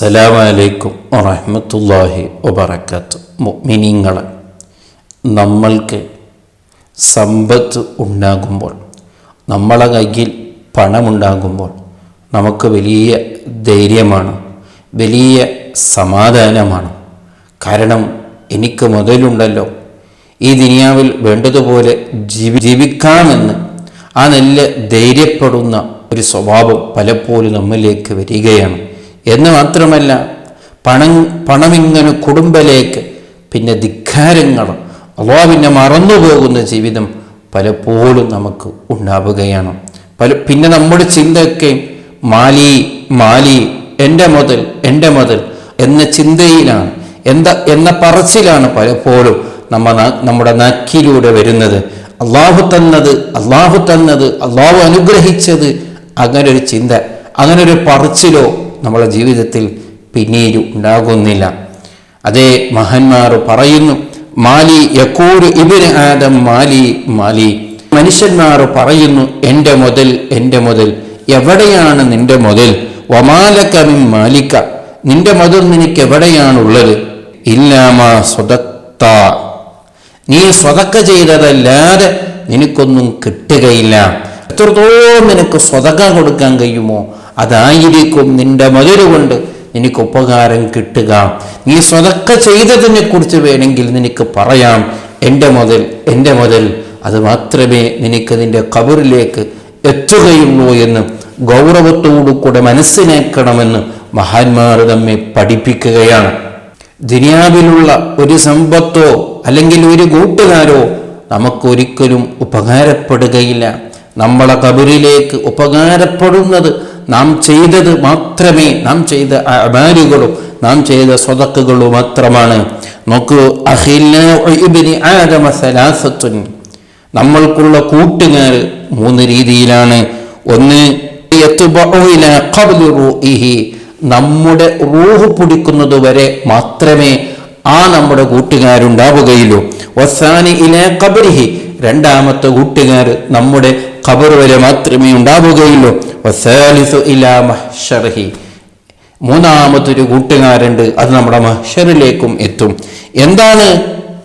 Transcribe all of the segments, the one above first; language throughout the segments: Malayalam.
അസ്സലാമു അലൈക്കും വറഹ്മത്തുള്ളാഹി വബറകാതുഹു. മുഅ്മിനീങ്ങളെ, നമ്മൾക്ക് സമ്പത്ത് ഉണ്ടാകുമ്പോൾ, നമ്മളെ കയ്യിൽ പണമുണ്ടാകുമ്പോൾ നമുക്ക് വലിയ ധൈര്യമാണ്, വലിയ സമാധാനമാണ്. കാരണം എനിക്ക് മുതലുണ്ടല്ലോ, ഈ ദുനിയാവിൽ വേണ്ടതുപോലെ ജീവിക്കാമെന്ന് ആ നല്ല ധൈര്യപ്പെടുന്ന ഒരു സ്വഭാവം പലപ്പോഴും നമ്മിലേക്ക് വരികയാണ്. എന്ന് മാത്രമല്ല, പണമിങ്ങനെ കുടുംബത്തിലേക്ക് പിന്നെ ധിക്കാരങ്ങൾ, അല്ലാഹുവിനെ മറന്നുപോകുന്ന ജീവിതം പലപ്പോഴും നമുക്ക് ഉണ്ടാവുകയാണ്. പിന്നെ നമ്മുടെ ചിന്തയൊക്കെ മാലി എൻ്റെ മുതൽ എന്ന ചിന്തയിലാണ്, എന്ന പറച്ചിലാണ് പലപ്പോഴും നമ്മുടെ നാക്കിലൂടെ വരുന്നത്. അള്ളാഹു തന്നത്, അള്ളാഹു അനുഗ്രഹിച്ചത്, അങ്ങനൊരു ചിന്ത, അങ്ങനൊരു പറച്ചിലോ നമ്മുടെ ജീവിതത്തിൽ പിന്നീട് ഉണ്ടാകുന്നില്ല. അതേ മഹാന്മാർ പറയുന്നു, മാലി യഖൂലു ഇബ്നു ആദം മാലി. മനുഷ്യന്മാർ പറയുന്നു, എൻ്റെ മുതൽ. എവിടെയാണ് നിന്റെ മുതൽ? വമാലക മിൻ മാലിക, നിന്റെ മുതൽ നിനക്ക് എവിടെയാണുള്ളത്? ഇല്ലാമാ സ്വദഖ്ത, നീ സ്വതക്ക ചെയ്തതല്ലാതെ നിനക്കൊന്നും കിട്ടുകയില്ല. എത്രത്തോളം നിനക്ക് സ്വതക്ക കൊടുക്കാൻ കഴിയുമോ അതായിരിക്കും നിന്റെ മുതലുകൊണ്ട് നിനക്ക് ഉപകാരം കിട്ടുക. നീ സ്വതക്ക ചെയ്തതിനെ കുറിച്ച് വേണമെങ്കിൽ നിനക്ക് പറയാം, എൻ്റെ മുതൽ, അത് മാത്രമേ നിനക്ക് നിന്റെ ഖബറിലേക്ക് എത്തുകയുള്ളൂ എന്ന് ഗൗരവത്തോടു കൂടെ മനസ്സിലാക്കണമെന്ന് മഹാന്മാർ നമ്മെ പഠിപ്പിക്കുകയാണ്. ദുനിയാവിലുള്ള ഒരു സമ്പത്തോ അല്ലെങ്കിൽ ഒരു കൂട്ടുകാരോ നമുക്കൊരിക്കലും ഉപകാരപ്പെടുകയില്ല. നമ്മളെ ഖബറിലേക്ക് ഉപകാരപ്പെടുന്നത് നാം ചെയ്തത് മാത്രമേ, നാം ചെയ്ത അമാലുകളും നാം ചെയ്ത സ്വതക്കുകളും മാത്രമാണ്. നോക്കൂ, നമ്മൾക്കുള്ള കൂട്ടുകാർ 3 രീതിയിലാണ്. ഒന്ന്, നമ്മുടെ റൂഹ് പിടിക്കുന്നത് വരെ മാത്രമേ ആ നമ്മുടെ കൂട്ടുകാരുണ്ടാവുകയുള്ളൂ. വസാനി ഇലാ ഖബരിഹി, രണ്ടാമത്തെ കൂട്ടുകാർ നമ്മുടെ ഖബർ വരെ മാത്രമേ ഉണ്ടാവുകയുള്ളൂ. വസാലിസു ഇലാ മഹ്ശറിഹി, മൂന്നാമത്തൊരു കൂട്ടുകാരുണ്ട്, അത് നമ്മുടെ മഹ്ശറിലേക്കും എത്തും. എന്താണ്?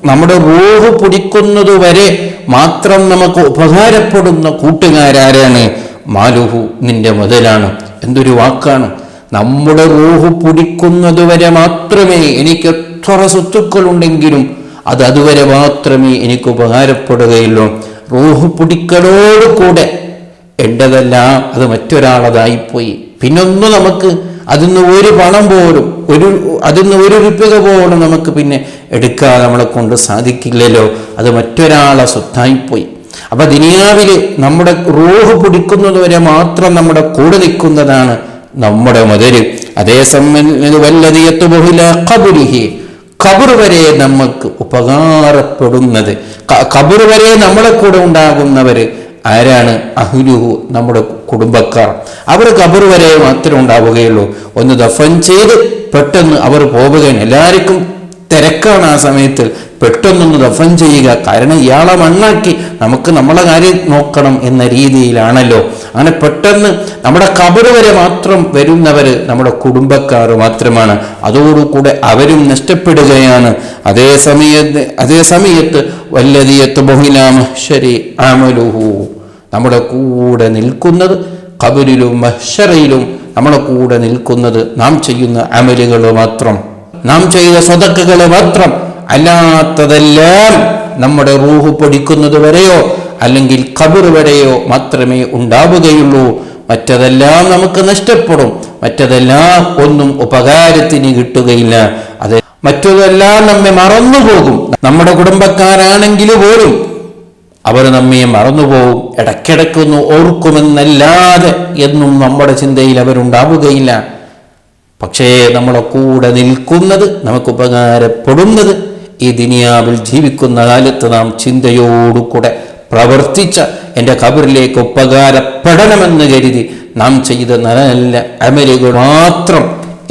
നമ്മുടെ റൂഹ് പിടിക്കുന്നത് വരെ മാത്രം നമുക്ക് ഉപകാരപ്പെടുന്ന കൂട്ടുകാരാരാണ്? മാലുഹു, നിന്റെ മുതലാണ്. എന്തൊരു വാക്കാണ്! നമ്മുടെ റൂഹ് പിടിക്കുന്നത് വരെ മാത്രമേ, എനിക്ക് എത്ര സ്വത്തുക്കളുണ്ടെങ്കിലും അത് അതുവരെ മാത്രമേ എനിക്ക് ഉപകാരപ്പെടുകയുള്ളൂ. റൂഹ് പിടിക്കലോടുകൂടെ എൻ്റെതല്ല, അത് മറ്റൊരാളതായിപ്പോയി. പിന്നൊന്നും നമുക്ക് അതിന്ന് ഒരു പണം പോലും, അതിന്ന് ഒരു രൂപ പോലും നമുക്ക് പിന്നെ എടുക്കാൻ നമ്മളെ കൊണ്ട് സാധിക്കില്ലല്ലോ, അത് മറ്റൊരാളെ സ്വത്തായിപ്പോയി. അപ്പൊ ദുനിയാവിൽ നമ്മുടെ റൂഹ് പിടിക്കുന്നത് വരെ മാത്രം നമ്മുടെ കൂടെ നിൽക്കുന്നതാണ് നമ്മുടെ മുതല്. അതേസമയം വല്ലദിയത്തു ബഹുലാ ഖബരിഹി, ഖബർ വരെ നമുക്ക് ഉപകാരപ്പെടുന്നത്, ഖബർ വരെ നമ്മളെ കൂടെ ഉണ്ടാകുന്നവര് ആരാണ്? അഹ്ലുഹു, നമ്മുടെ കുടുംബക്കാർ. അവർ ഖബർ വരെ മാത്രമേ ഉണ്ടാവുകയുള്ളൂ. ഒന്ന് ദഫൻ ചെയ്ത് പെട്ടെന്ന് അവർ പോവുകയാണ്. എല്ലാവർക്കും തിരക്കാണ് ആ സമയത്ത്, പെട്ടെന്നൊന്ന് ദഫൻ ചെയ്യുക. കാരണം ഇയാളെ മണ്ണാക്കി നമുക്ക് നമ്മളെ കാര്യം നോക്കണം എന്ന രീതിയിലാണല്ലോ. അങ്ങനെ പെട്ടെന്ന് നമ്മുടെ ഖബർ വരെ മാത്രം വരുന്നവർ നമ്മുടെ കുടുംബക്കാർ മാത്രമാണ്. അതോടുകൂടെ അവരും നഷ്ടപ്പെടുകയാണ്. അതേ സമയത്ത് വല്ലദിയത്തു ബഹുലാ മഹ്ശരി അമലുഹു, നമ്മുടെ കൂടെ നിൽക്കുന്നത് ഖബറിലും മഹ്ശറിലും നമ്മളെ കൂടെ നിൽക്കുന്നത് നാം ചെയ്യുന്ന അമലുകൾ മാത്രം, നാം ചെയ്ത സ്വതക്കകൾ മാത്രം. അല്ലാത്തതെല്ലാം നമ്മുടെ റൂഹ് പൊടിക്കുന്നത് വരെയോ അല്ലെങ്കിൽ ഖബർ വരെയോ മാത്രമേ ഉണ്ടാവുകയുള്ളൂ. മറ്റതെല്ലാം നമുക്ക് നഷ്ടപ്പെടും, മറ്റതെല്ലാം ഒന്നും ഉപകാരത്തിന് കിട്ടുകയില്ല. അത് മറ്റതെല്ലാം നമ്മെ മറന്നുപോകും. നമ്മുടെ കുടുംബക്കാരാണെങ്കിൽ പോലും അവർ നമ്മെ മറന്നുപോകും. ഇടയ്ക്കിടയ്ക്കൊന്ന് ഓർക്കുമെന്നല്ലാതെ എന്നും നമ്മുടെ ചിന്തയിൽ അവരുണ്ടാവുകയില്ല. പക്ഷേ നമ്മളെ കൂടെ നിൽക്കുന്നത്, നമുക്ക് ഉപകാരപ്പെടുന്നത് ഈ ദുനിയാവിൽ ജീവിക്കുന്ന കാലത്ത് നാം ചിന്തയോടുകൂടെ പ്രവർത്തിച്ച എൻ്റെ ഖബറിലേക്ക് ഉപകാരപ്പെടണമെന്ന് കരുതി നാം ചെയ്ത നല്ല അമലുകൾ മാത്രം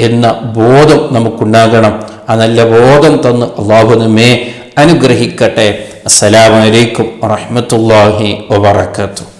എന്ന ബോധം നമുക്കുണ്ടാകണം. ആ നല്ല ബോധം തന്ന് അല്ലാഹു നമ്മെ അനുഗ്രഹിക്കട്ടെ. അസ്സലാമു അലൈക്കും വറഹ്മത്തുള്ളാഹി വബറകാതുഹു.